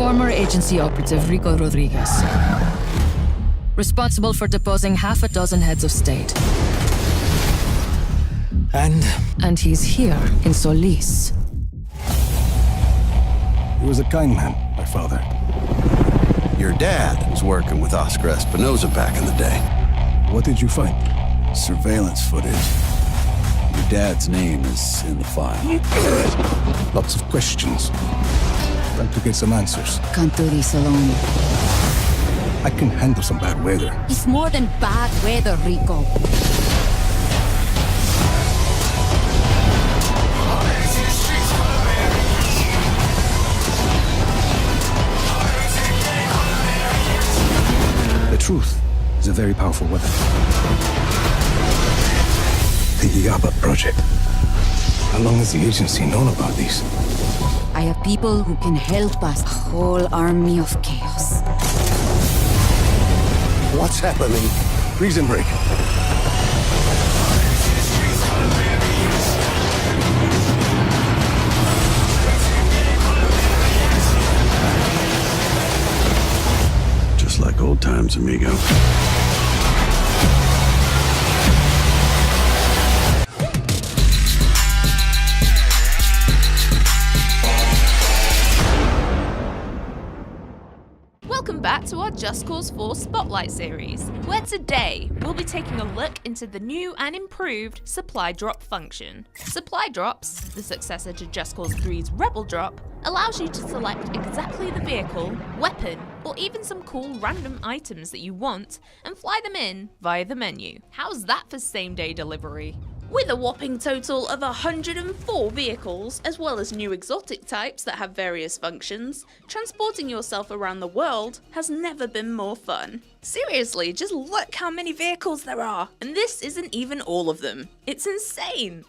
former agency operative Rico Rodriguez, responsible for deposing half a dozen heads of state. And he's here in Solis. He was a kind man, my father. Your dad was working with Oscar Espinosa back in the day. What did you find? Surveillance footage. Your dad's name is in the file. Lots of questions. Time to get some answers. Can't do this alone. I can handle some bad weather. It's more than bad weather, Rico. The truth is a very powerful weapon. The Yaba Project. How long has the agency known about these? I have people who can help us. A whole army of chaos. What's happening? Prison break. Just like old times, amigo. Welcome back to our Just Cause 4 Spotlight series, where today we'll be taking a look into the new and improved supply drop function. Supply drops, the successor to Just Cause 3's Rebel Drop, allows you to select exactly the vehicle, weapon, or even some cool random items that you want and fly them in via the menu. How's that for same-day delivery? With a whopping total of 104 vehicles, as well as new exotic types that have various functions, transporting yourself around the world has never been more fun. Seriously, just look how many vehicles there are, and this isn't even all of them. It's insane!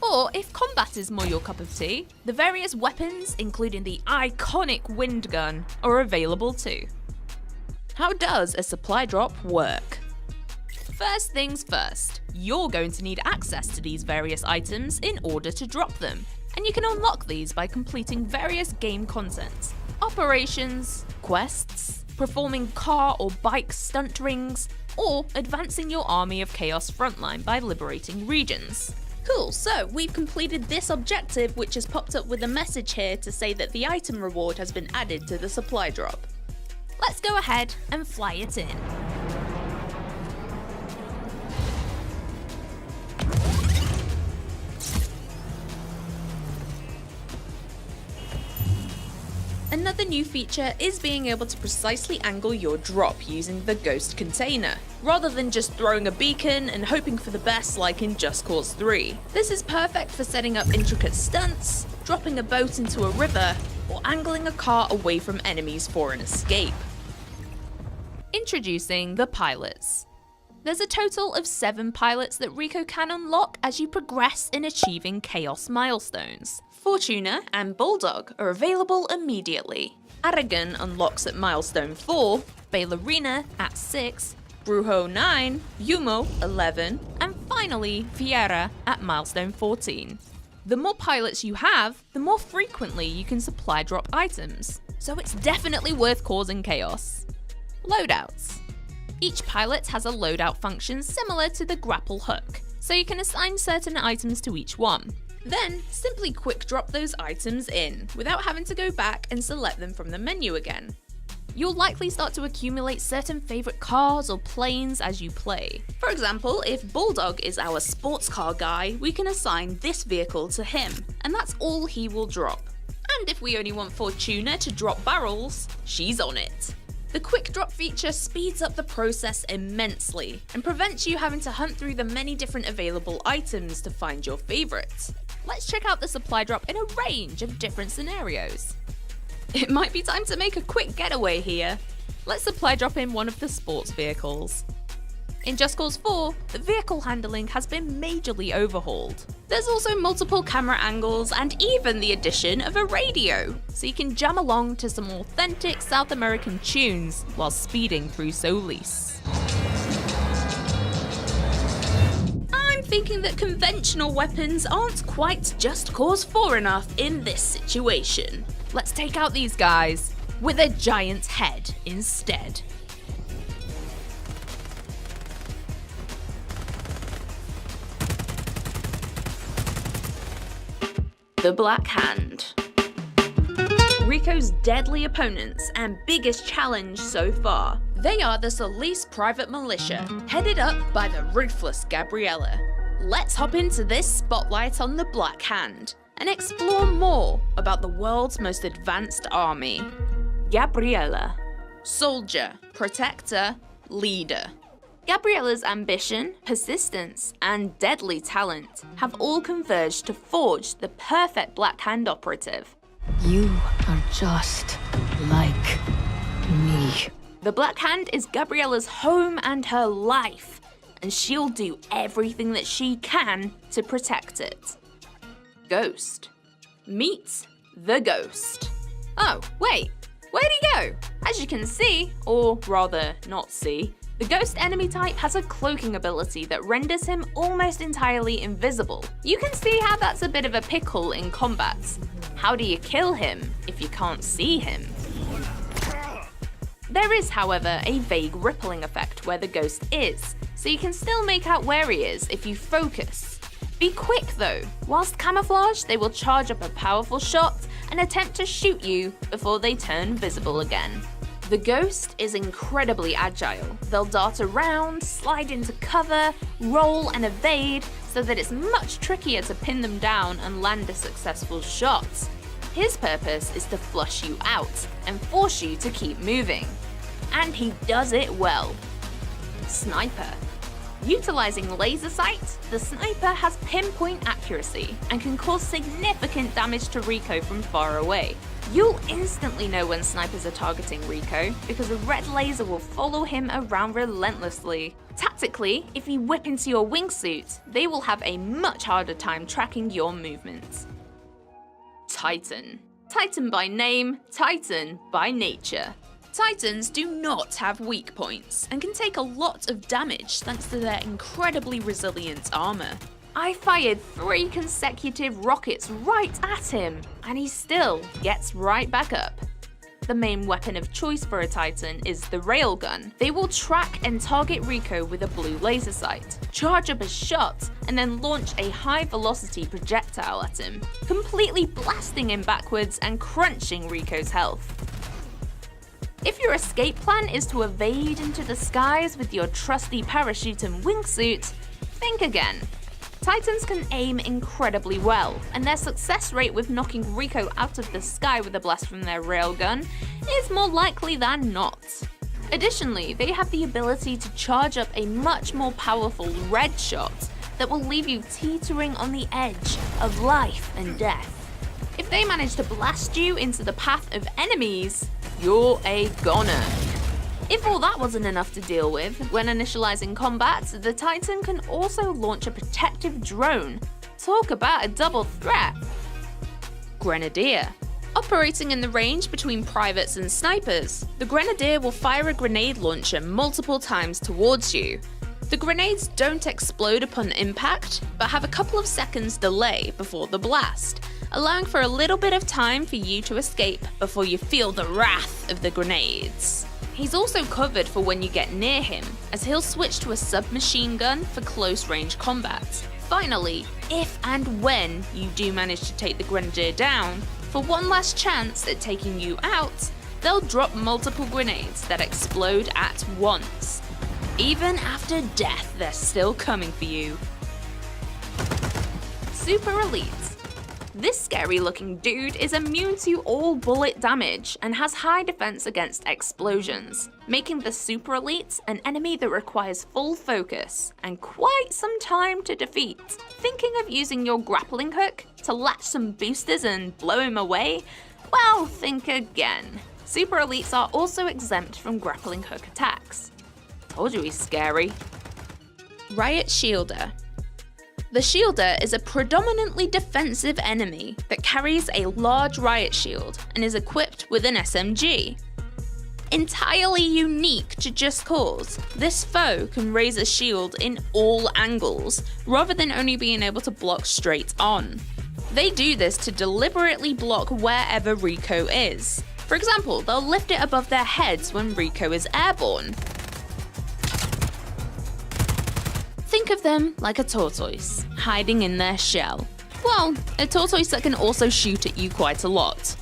Or, if combat is more your cup of tea, the various weapons, including the iconic wind gun, are available too. How does a supply drop work? First things first, you're going to need access to these various items in order to drop them, and you can unlock these by completing various game content, operations, quests, performing car or bike stunt rings, or advancing your army of Chaos frontline by liberating regions. Cool, so we've completed this objective, which has popped up with a message here to say that the item reward has been added to the supply drop. Let's go ahead and fly it in. Another new feature is being able to precisely angle your drop using the Ghost container, rather than just throwing a beacon and hoping for the best like in Just Cause 3. This is perfect for setting up intricate stunts, dropping a boat into a river, or angling a car away from enemies for an escape. Introducing the pilots. There's a total of 7 pilots that Rico can unlock as you progress in achieving Chaos milestones. Fortuna and Bulldog are available immediately. Aragon unlocks at milestone 4, Ballerina at 6, Brujo 9, Yumo 11, and finally Fiera at milestone 14. The more pilots you have, the more frequently you can supply drop items, so it's definitely worth causing chaos. Loadouts. Each pilot has a loadout function similar to the grapple hook, so you can assign certain items to each one. Then, simply quick drop those items in, without having to go back and select them from the menu again. You'll likely start to accumulate certain favourite cars or planes as you play. For example, if Bulldog is our sports car guy, we can assign this vehicle to him, and that's all he will drop. And if we only want Fortuna to drop barrels, she's on it. The quick drop feature speeds up the process immensely and prevents you having to hunt through the many different available items to find your favourites. Let's check out the supply drop in a range of different scenarios. It might be time to make a quick getaway here. Let's supply drop in one of the sports vehicles. In Just Cause 4, the vehicle handling has been majorly overhauled. There's also multiple camera angles and even the addition of a radio, so you can jam along to some authentic South American tunes while speeding through Solis. I'm thinking that conventional weapons aren't quite Just Cause 4 enough in this situation. Let's take out these guys. with a giant head instead. The Black Hand. Rico's deadly opponents and biggest challenge so far. They are the Solis Private Militia, headed up by the ruthless Gabriella. Let's hop into this spotlight on the Black Hand and explore more about the world's most advanced army. Gabriella. Soldier, protector, leader. Gabriella's ambition, persistence, and deadly talent have all converged to forge the perfect Black Hand operative. You are just like me. The Black Hand is Gabriella's home and her life, and she'll do everything that she can to protect it. Ghost. Meet the Ghost. Oh, wait, where'd he go? As you can see, or rather not see, the Ghost enemy type has a cloaking ability that renders him almost entirely invisible. You can see how that's a bit of a pickle in combat. How do you kill him if you can't see him? There is, however, a vague rippling effect where the Ghost is, so you can still make out where he is if you focus. Be quick though. Whilst camouflaged, they will charge up a powerful shot and attempt to shoot you before they turn visible again. The Ghost is incredibly agile. They'll dart around, slide into cover, roll and evade, so that it's much trickier to pin them down and land a successful shot. His purpose is to flush you out and force you to keep moving. And he does it well. Sniper. Utilizing laser sight, the sniper has pinpoint accuracy and can cause significant damage to Rico from far away. You'll instantly know when snipers are targeting Rico because a red laser will follow him around relentlessly. Tactically, if you whip into your wingsuit, they will have a much harder time tracking your movements. Titan. Titan by name, Titan by nature. Titans do not have weak points and can take a lot of damage thanks to their incredibly resilient armor. I fired 3 consecutive rockets right at him, and he still gets right back up. The main weapon of choice for a Titan is the railgun. They will track and target Rico with a blue laser sight, charge up a shot, and then launch a high-velocity projectile at him, completely blasting him backwards and crunching Rico's health. If your escape plan is to evade into the skies with your trusty parachute and wingsuit, think again. Titans can aim incredibly well, and their success rate with knocking Rico out of the sky with a blast from their railgun is more likely than not. Additionally, they have the ability to charge up a much more powerful red shot that will leave you teetering on the edge of life and death. If they manage to blast you into the path of enemies, you're a goner. If all that wasn't enough to deal with, when initializing combat, the Titan can also launch a protective drone. Talk about a double threat. Grenadier. Operating in the range between privates and snipers, the Grenadier will fire a grenade launcher multiple times towards you. The grenades don't explode upon impact, but have a couple of seconds delay before the blast, allowing for a little bit of time for you to escape before you feel the wrath of the grenades. He's also covered for when you get near him, as he'll switch to a submachine gun for close-range combat. Finally, if and when you do manage to take the Grenadier down, for one last chance at taking you out, they'll drop multiple grenades that explode at once. Even after death, they're still coming for you. Super Elite. This scary-looking dude is immune to all bullet damage and has high defense against explosions, making the Super Elite an enemy that requires full focus and quite some time to defeat. Thinking of using your grappling hook to latch some boosters and blow him away? Well, think again. Super Elites are also exempt from grappling hook attacks. Told you he's scary. Riot Shielder. The Shielder is a predominantly defensive enemy that carries a large riot shield and is equipped with an SMG. Entirely unique to Just Cause, this foe can raise a shield in all angles, rather than only being able to block straight on. They do this to deliberately block wherever Rico is. For example, they'll lift it above their heads when Rico is airborne. Think of them like a tortoise, hiding in their shell. Well, a tortoise that can also shoot at you quite a lot.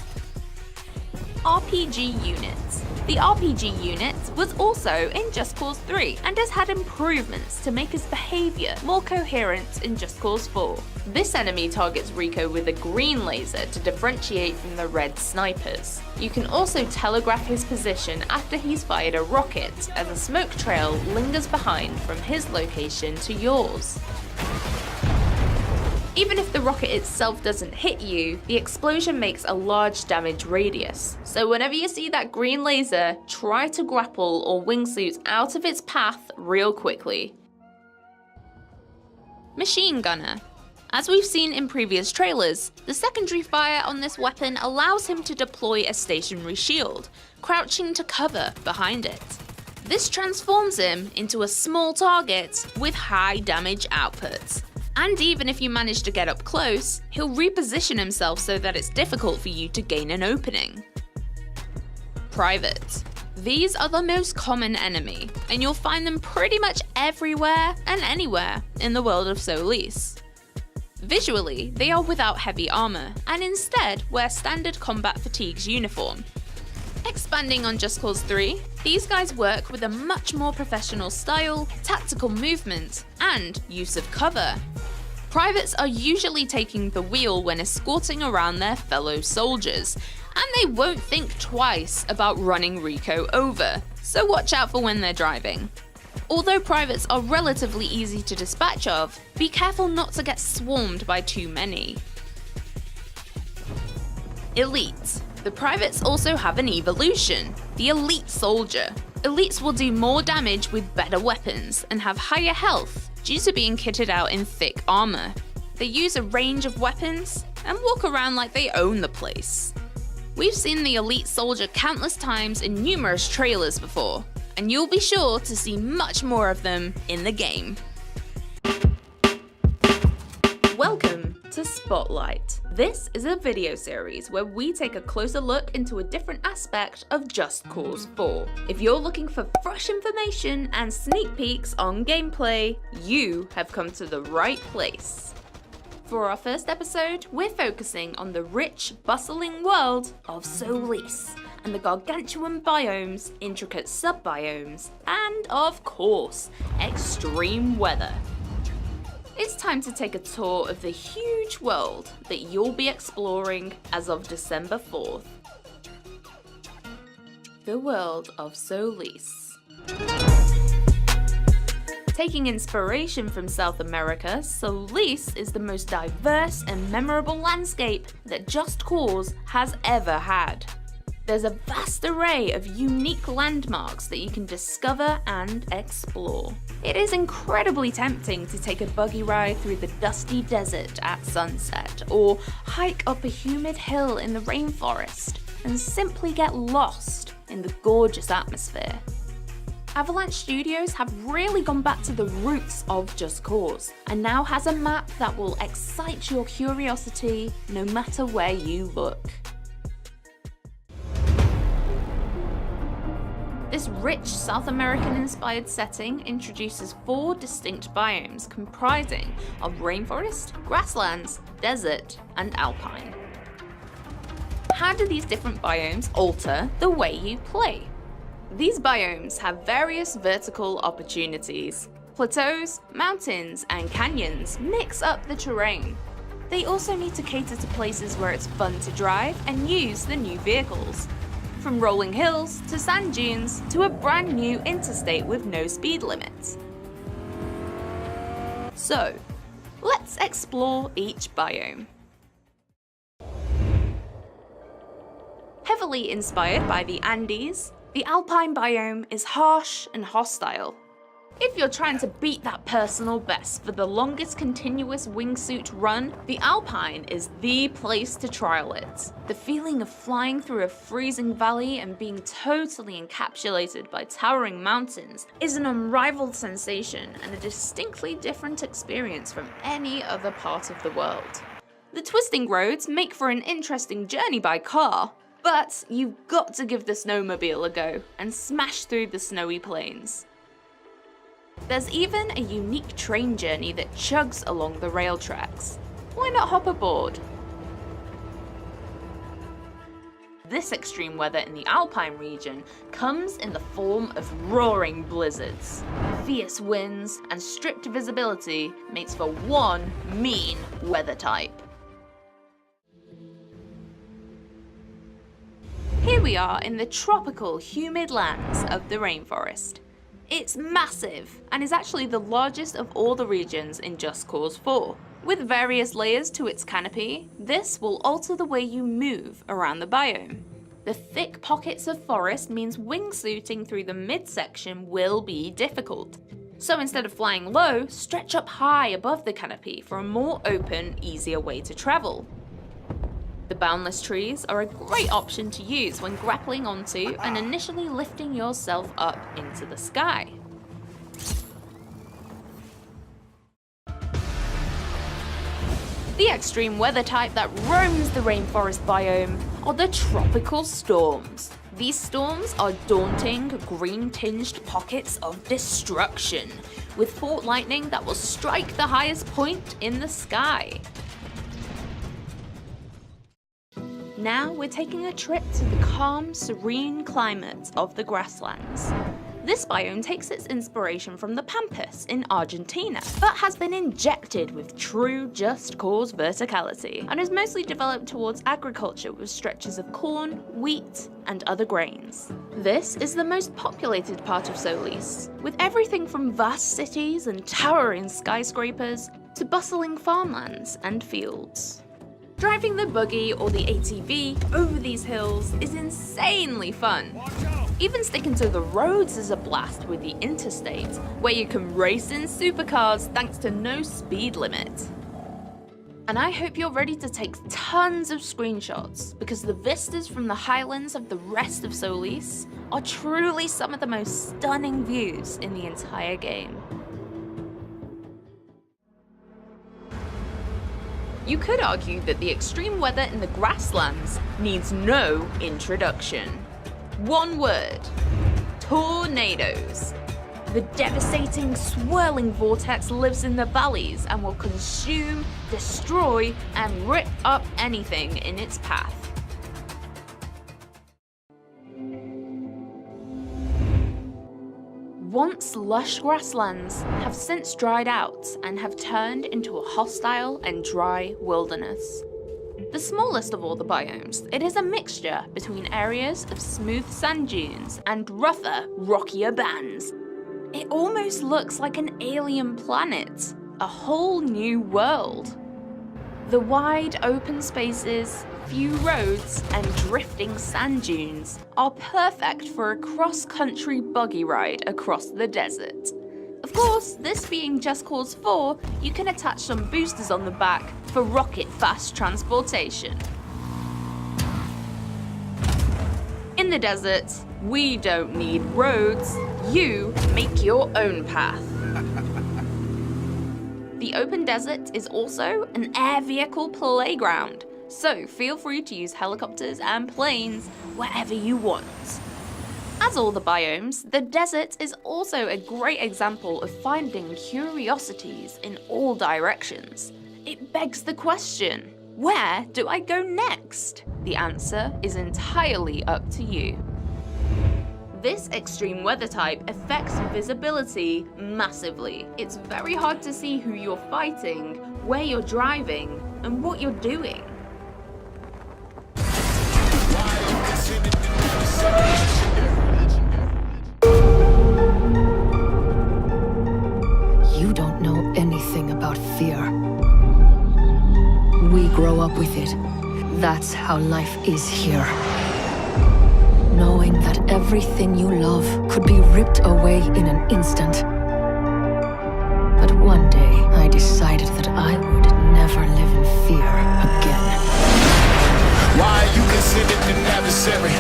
RPG units. The RPG unit was also in Just Cause 3 and has had improvements to make his behaviour more coherent in Just Cause 4. This enemy targets Rico with a green laser to differentiate from the red snipers. You can also telegraph his position after he's fired a rocket, as a smoke trail lingers behind from his location to yours. Even if the rocket itself doesn't hit you, the explosion makes a large damage radius. So whenever you see that green laser, try to grapple or wingsuit out of its path real quickly. Machine Gunner. As we've seen in previous trailers, the secondary fire on this weapon allows him to deploy a stationary shield, crouching to cover behind it. This transforms him into a small target with high damage output. And even if you manage to get up close, he'll reposition himself so that it's difficult for you to gain an opening. Private. These are the most common enemy, and you'll find them pretty much everywhere and anywhere in the world of Solis. Visually, they are without heavy armor, and instead wear standard combat fatigues uniform. Expanding on Just Cause 3, these guys work with a much more professional style, tactical movement, and use of cover. Privates are usually taking the wheel when escorting around their fellow soldiers, and they won't think twice about running Rico over, so watch out for when they're driving. Although privates are relatively easy to dispatch of, be careful not to get swarmed by too many. Elite. The privates also have an evolution, the Elite Soldier. Elites will do more damage with better weapons and have higher health due to being kitted out in thick armor. They use a range of weapons and walk around like they own the place. We've seen the Elite Soldier countless times in numerous trailers before, and you'll be sure to see much more of them in the game. Welcome to Spotlight. This is a video series where we take a closer look into a different aspect of Just Cause 4. If you're looking for fresh information and sneak peeks on gameplay, you have come to the right place. For our first episode, we're focusing on the rich, bustling world of Solis, and the gargantuan biomes, intricate sub-biomes, and of course, extreme weather. It's time to take a tour of the huge world that you'll be exploring as of December 4th. The world of Solis. Taking inspiration from South America, Solis is the most diverse and memorable landscape that Just Cause has ever had. There's a vast array of unique landmarks that you can discover and explore. It is incredibly tempting to take a buggy ride through the dusty desert at sunset, or hike up a humid hill in the rainforest, and simply get lost in the gorgeous atmosphere. Avalanche Studios have really gone back to the roots of Just Cause, and now has a map that will excite your curiosity no matter where you look. This rich South American-inspired setting introduces 4 distinct biomes comprising of rainforest, grasslands, desert, and alpine. How do these different biomes alter the way you play? These biomes have various vertical opportunities. Plateaus, mountains, and canyons mix up the terrain. They also need to cater to places where it's fun to drive and use the new vehicles. From rolling hills to sand dunes to a brand new interstate with no speed limits. So, let's explore each biome. Heavily inspired by the Andes, the Alpine biome is harsh and hostile. If you're trying to beat that personal best for the longest continuous wingsuit run, the Alpine is the place to trial it. The feeling of flying through a freezing valley and being totally encapsulated by towering mountains is an unrivaled sensation and a distinctly different experience from any other part of the world. The twisting roads make for an interesting journey by car, But you've got to give the snowmobile a go and smash through the snowy plains. There's even a unique train journey that chugs along the rail tracks. Why not hop aboard? This extreme weather in the Alpine region comes in the form of roaring blizzards. Fierce winds and strict visibility makes for one mean weather type. Here we are in the tropical, humid lands of the rainforest. It's massive and is actually the largest of all the regions in Just Cause 4. With various layers to its canopy, this will alter the way you move around the biome. The thick pockets of forest means wingsuiting through the midsection will be difficult. So instead of flying low, stretch up high above the canopy for a more open, easier way to travel. The boundless trees are a great option to use when grappling onto and initially lifting yourself up into the sky. The extreme weather type that roams the rainforest biome are the tropical storms. These storms are daunting, green-tinged pockets of destruction, with fault lightning that will strike the highest point in the sky. Now we're taking a trip to the calm, serene climate of the grasslands. This biome takes its inspiration from the Pampas in Argentina, but has been injected with true Just Cause verticality, and is mostly developed towards agriculture with stretches of corn, wheat, and other grains. This is the most populated part of Solis, with everything from vast cities and towering skyscrapers to bustling farmlands and fields. Driving the buggy or the ATV over these hills is insanely fun. Even sticking to the roads is a blast with the interstate, where you can race in supercars thanks to no speed limit. And I hope you're ready to take tons of screenshots, because the vistas from the highlands of the rest of Solis are truly some of the most stunning views in the entire game. You could argue that the extreme weather in the grasslands needs no introduction. One word: tornadoes. The devastating, swirling vortex lives in the valleys and will consume, destroy, and rip up anything in its path. Once lush grasslands have since dried out and have turned into a hostile and dry wilderness. The smallest of all the biomes, it is a mixture between areas of smooth sand dunes and rougher, rockier bands. It almost looks like an alien planet, a whole new world. The wide open spaces, few roads, and drifting sand dunes are perfect for a cross-country buggy ride across the desert. Of course, this being Just Cause 4, you can attach some boosters on the back for rocket-fast transportation. In the desert, we don't need roads, you make your own path. The open desert is also an air vehicle playground, so feel free to use helicopters and planes wherever you want. As all the biomes, the desert is also a great example of finding curiosities in all directions. It begs the question, where do I go next? The answer is entirely up to you. This extreme weather type affects visibility massively. It's very hard to see who you're fighting, where you're driving, and what you're doing. You don't know anything about fear. We grow up with it. That's how life is here. Knowing that everything you love could be ripped away in an instant. But one day, I decided that I would never live in fear again. Why are you considered an adversary?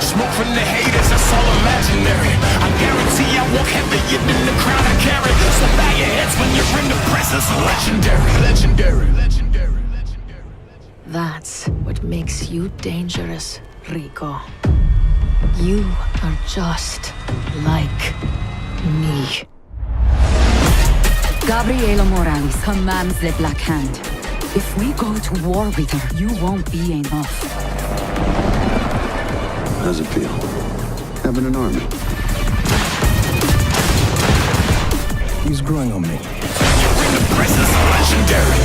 Smoke from the haters, that's all imaginary. I guarantee I walk heavier than the crown I carry. So bow your heads when you're in the presence of legendary. That's what makes you dangerous, Rico. You are just like me. Gabriela Morales commands the Black Hand. If we go to war with her, you won't be enough. How's it feel? Having an army. He's growing on me. You're in the presence of legendary.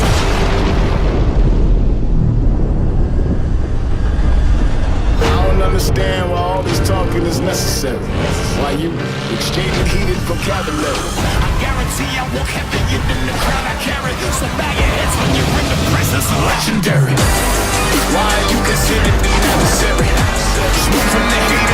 I don't understand why all this talking is necessary. Why you exchanging heated vocabulary. I guarantee I walk heavier than the crown I carry. So bow your heads when you're in the presence of legendary. Why you considered an adversary? Smoke from the heat.